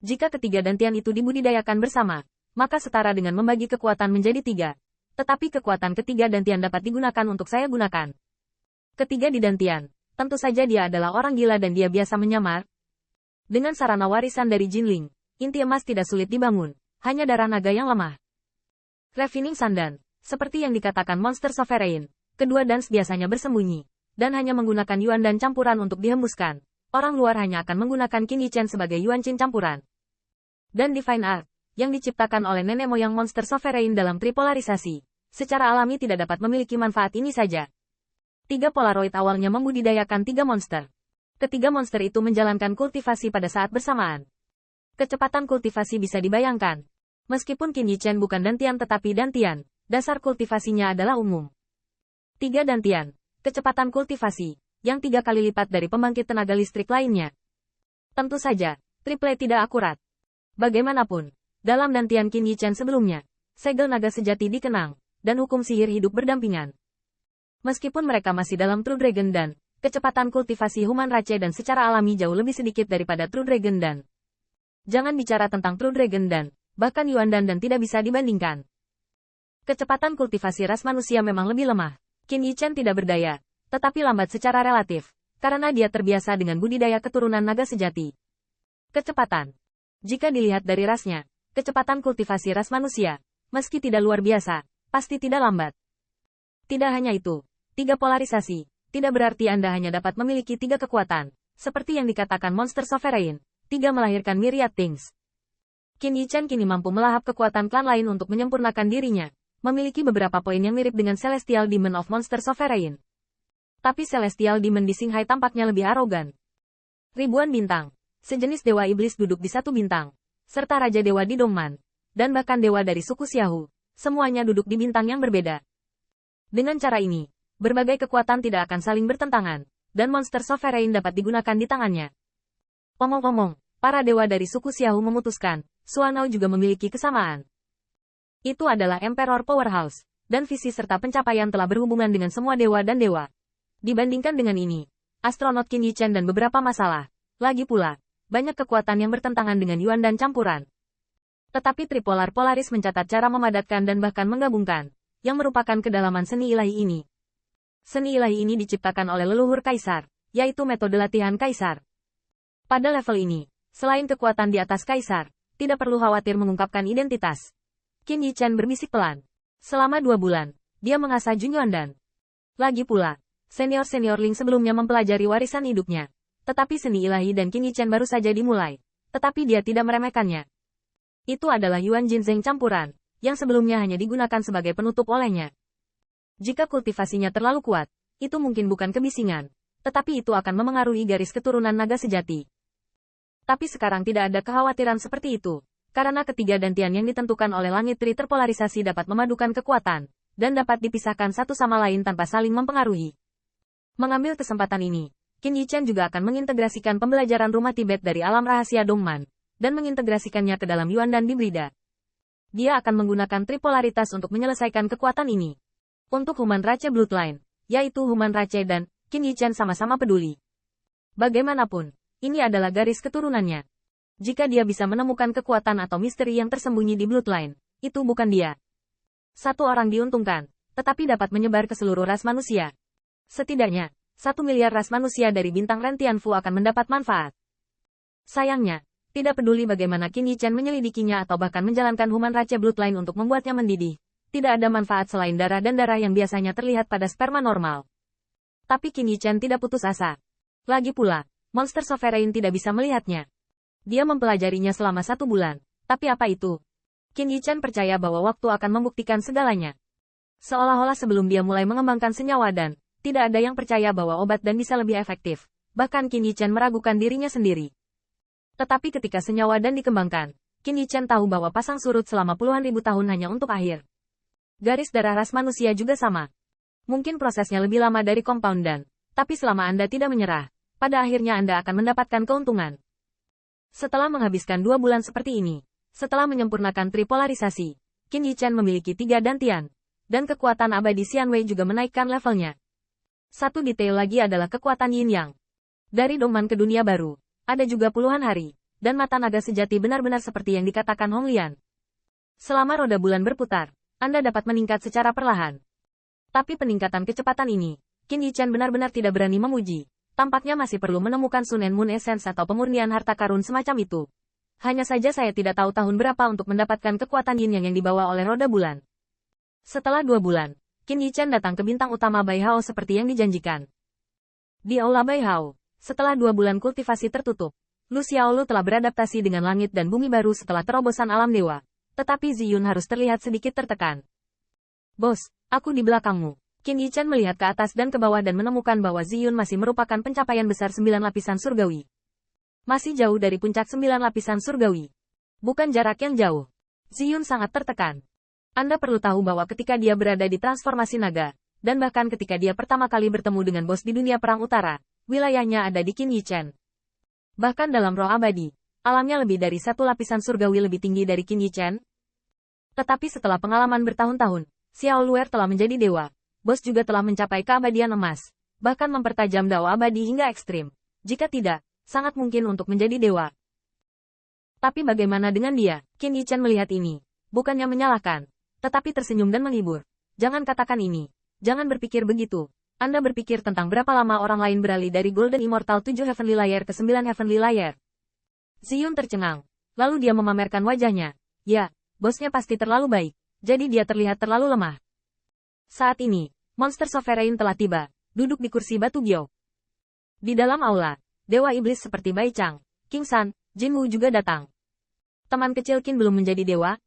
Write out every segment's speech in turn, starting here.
Jika ketiga dantian itu dibudidayakan bersama, maka setara dengan membagi kekuatan menjadi 3. Tetapi kekuatan ketiga dantian dapat digunakan untuk saya gunakan. Ketiga di dantian, tentu saja dia adalah orang gila dan dia biasa menyamar. Dengan sarana warisan dari Jinling, inti emas tidak sulit dibangun, hanya darah naga yang lemah. Refining Sandan, seperti yang dikatakan Monster Sovereign, kedua dans biasanya bersembunyi, dan hanya menggunakan Yuan dan campuran untuk dihembuskan. Orang luar hanya akan menggunakan Qin Yichen sebagai Yuan Qin campuran. Dan Divine Art, yang diciptakan oleh nenek moyang Monster Sovereign dalam tripolarisasi, secara alami tidak dapat memiliki manfaat ini saja. 3 Polaroid awalnya membudidayakan 3 monster. Ketiga monster itu menjalankan kultivasi pada saat bersamaan. Kecepatan kultivasi bisa dibayangkan. Meskipun Qin Yichen bukan dantian tetapi dantian, dasar kultivasinya adalah umum. 3 dantian, kecepatan kultivasi, yang 3 kali lipat dari pembangkit tenaga listrik lainnya. Tentu saja, triple tidak akurat. Bagaimanapun, dalam dantian Qin Yichen sebelumnya, segel naga sejati dikenang, dan hukum sihir hidup berdampingan. Meskipun mereka masih dalam True Dragon dan, kecepatan kultivasi Human Rache dan secara alami jauh lebih sedikit daripada True Dragon dan. Jangan bicara tentang True Dragon dan, bahkan Yuan dan tidak bisa dibandingkan. Kecepatan kultivasi ras manusia memang lebih lemah. Qin Yichen tidak berdaya, tetapi lambat secara relatif, karena dia terbiasa dengan budidaya keturunan naga sejati. Kecepatan. Jika dilihat dari rasnya, kecepatan kultivasi ras manusia, meski tidak luar biasa, pasti tidak lambat. Tidak hanya itu, 3 polarisasi, tidak berarti Anda hanya dapat memiliki 3 kekuatan, seperti yang dikatakan Monster Sovereign, 3 melahirkan myriad things. Qin Yichen kini mampu melahap kekuatan klan lain untuk menyempurnakan dirinya, memiliki beberapa poin yang mirip dengan Celestial Demon of Monster Sovereign. Tapi Celestial Demon di Xinghai tampaknya lebih arogan. Ribuan bintang, sejenis dewa iblis duduk di 1 bintang, serta Raja Dewa di Dongman, dan bahkan dewa dari suku Xiaohu, semuanya duduk di bintang yang berbeda. Dengan cara ini, berbagai kekuatan tidak akan saling bertentangan, dan Monster Sovereign dapat digunakan di tangannya. Omong-omong, para dewa dari suku Xiaohu memutuskan, Suanao juga memiliki kesamaan. Itu adalah Emperor Powerhouse, dan visi serta pencapaian telah berhubungan dengan semua dewa dan dewa. Dibandingkan dengan ini, astronot Qin Yichen dan beberapa masalah, lagi pula, banyak kekuatan yang bertentangan dengan Yuan dan campuran. Tetapi Tripolar Polaris mencatat cara memadatkan dan bahkan menggabungkan, yang merupakan kedalaman seni ilahi ini. Seni ilahi ini diciptakan oleh leluhur Kaisar, yaitu metode latihan Kaisar. Pada level ini, selain kekuatan di atas Kaisar, tidak perlu khawatir mengungkapkan identitas. Qin Yichen berbisik pelan. Selama 2 bulan, dia mengasah Junyuan dan. Lagi pula, senior-senior Ling sebelumnya mempelajari warisan hidupnya. Tetapi seni ilahi dan Qin Yichen baru saja dimulai. Tetapi dia tidak meremehkannya. Itu adalah Yuan Jinzeng campuran, yang sebelumnya hanya digunakan sebagai penutup olehnya. Jika kultivasinya terlalu kuat, itu mungkin bukan kebisingan, tetapi itu akan memengaruhi garis keturunan naga sejati. Tapi sekarang tidak ada kekhawatiran seperti itu, karena ketiga dantian yang ditentukan oleh langit tri terpolarisasi dapat memadukan kekuatan, dan dapat dipisahkan satu sama lain tanpa saling mempengaruhi. Mengambil kesempatan ini, Qin Yichen juga akan mengintegrasikan pembelajaran rumah Tibet dari alam rahasia Dongman, dan mengintegrasikannya ke dalam Yuan dan Bibrida. Dia akan menggunakan tripolaritas untuk menyelesaikan kekuatan ini. Untuk Human Rache Bloodline, yaitu Human Rache dan Qin Yichen sama-sama peduli. Bagaimanapun, ini adalah garis keturunannya. Jika dia bisa menemukan kekuatan atau misteri yang tersembunyi di Bloodline, itu bukan dia. Satu orang diuntungkan, tetapi dapat menyebar ke seluruh ras manusia. Setidaknya, 1 miliar ras manusia dari bintang Ren Tianfu akan mendapat manfaat. Sayangnya, tidak peduli bagaimana Qin Yichen menyelidikinya atau bahkan menjalankan Human Rache Bloodline untuk membuatnya mendidih, tidak ada manfaat selain darah dan darah yang biasanya terlihat pada sperma normal. Tapi Qin Yichen tidak putus asa. Lagi pula, Monster Sovereign tidak bisa melihatnya. Dia mempelajarinya selama 1 bulan, tapi apa itu? Qin Yichen percaya bahwa waktu akan membuktikan segalanya. Seolah-olah sebelum dia mulai mengembangkan senyawa dan, tidak ada yang percaya bahwa obat dan bisa lebih efektif. Bahkan Qin Yichen meragukan dirinya sendiri. Tetapi ketika senyawa dan dikembangkan, Qin Yichen tahu bahwa pasang surut selama puluhan ribu tahun hanya untuk akhir. Garis darah ras manusia juga sama. Mungkin prosesnya lebih lama dari compound dan, tapi selama Anda tidak menyerah, pada akhirnya Anda akan mendapatkan keuntungan. Setelah menghabiskan 2 bulan seperti ini, setelah menyempurnakan tripolarisasi, Qin Yichen memiliki 3 dantian, dan kekuatan abadi Xianwei juga menaikkan levelnya. Satu detail lagi adalah kekuatan Yin Yang. Dari Dongman ke dunia baru, ada juga puluhan hari, dan mata naga sejati benar-benar seperti yang dikatakan Hong Lian. Selama roda bulan berputar, Anda dapat meningkat secara perlahan. Tapi peningkatan kecepatan ini, Qin Yichen benar-benar tidak berani memuji. Tampaknya masih perlu menemukan Sun and Moon Essence atau pemurnian harta karun semacam itu. Hanya saja saya tidak tahu tahun berapa untuk mendapatkan kekuatan yin yang dibawa oleh roda bulan. Setelah 2 bulan, Qin Yichen datang ke bintang utama Bai Hao seperti yang dijanjikan. Di Aula Bai Hao, setelah 2 bulan kultivasi tertutup, Lu Xiaolu telah beradaptasi dengan langit dan bumi baru setelah terobosan alam dewa. Tetapi Ziyun harus terlihat sedikit tertekan. Bos, aku di belakangmu. Qin Yichen melihat ke atas dan ke bawah dan menemukan bahwa Ziyun masih merupakan pencapaian besar 9 lapisan surgawi. Masih jauh dari puncak 9 lapisan surgawi. Bukan jarak yang jauh. Ziyun sangat tertekan. Anda perlu tahu bahwa ketika dia berada di transformasi naga, dan bahkan ketika dia pertama kali bertemu dengan bos di dunia perang utara, wilayahnya ada di Qin Yichen. Bahkan dalam roh abadi, alamnya lebih dari 1 lapisan surgawi lebih tinggi dari Qin Yichen. Tetapi setelah pengalaman bertahun-tahun, Xiao Luer telah menjadi dewa. Bos juga telah mencapai keabadian emas, bahkan mempertajam dao abadi hingga ekstrim. Jika tidak, sangat mungkin untuk menjadi dewa. Tapi bagaimana dengan dia? Qin Yichen melihat ini, bukannya menyalahkan, tetapi tersenyum dan menghibur. Jangan katakan ini. Jangan berpikir begitu. Anda berpikir tentang berapa lama orang lain beralih dari Golden Immortal 7 Heavenly Layer ke 9 Heavenly Layer. Ziyun tercengang. Lalu dia memamerkan wajahnya. Ya, bosnya pasti terlalu baik. Jadi dia terlihat terlalu lemah. Saat ini, monster Sovereign telah tiba, duduk di kursi batu giok. Di dalam aula, dewa iblis seperti Bai Chang, King San, Jin Wu juga datang. Teman kecil Qin belum menjadi dewa.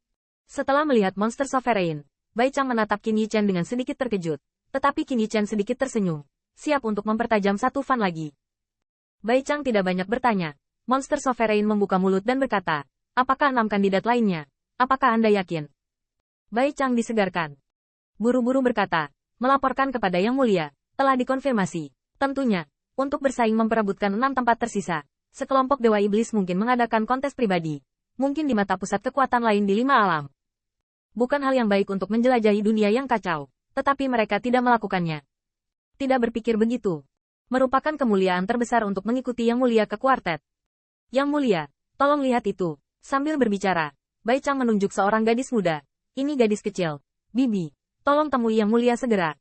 Setelah melihat monster Sovereign, Bai Chang menatap Qin Yichen dengan sedikit terkejut. Tetapi Qin Yichen sedikit tersenyum, siap untuk mempertajam satu fan lagi. Bai Chang tidak banyak bertanya. Monster Sovereign membuka mulut dan berkata, apakah 6 kandidat lainnya? Apakah Anda yakin? Bai Chang disegarkan. Buru-buru berkata, melaporkan kepada Yang Mulia, telah dikonfirmasi. Tentunya, untuk bersaing memperebutkan 6 tempat tersisa, sekelompok dewa iblis mungkin mengadakan kontes pribadi. Mungkin di mata pusat kekuatan lain di 5 alam. Bukan hal yang baik untuk menjelajahi dunia yang kacau. Tetapi mereka tidak melakukannya. Tidak berpikir begitu. Merupakan kemuliaan terbesar untuk mengikuti Yang Mulia ke kuartet. Yang Mulia, tolong lihat itu. Sambil berbicara, Bai Chang menunjuk seorang gadis muda. Ini gadis kecil. Bibi, tolong temui Yang Mulia segera.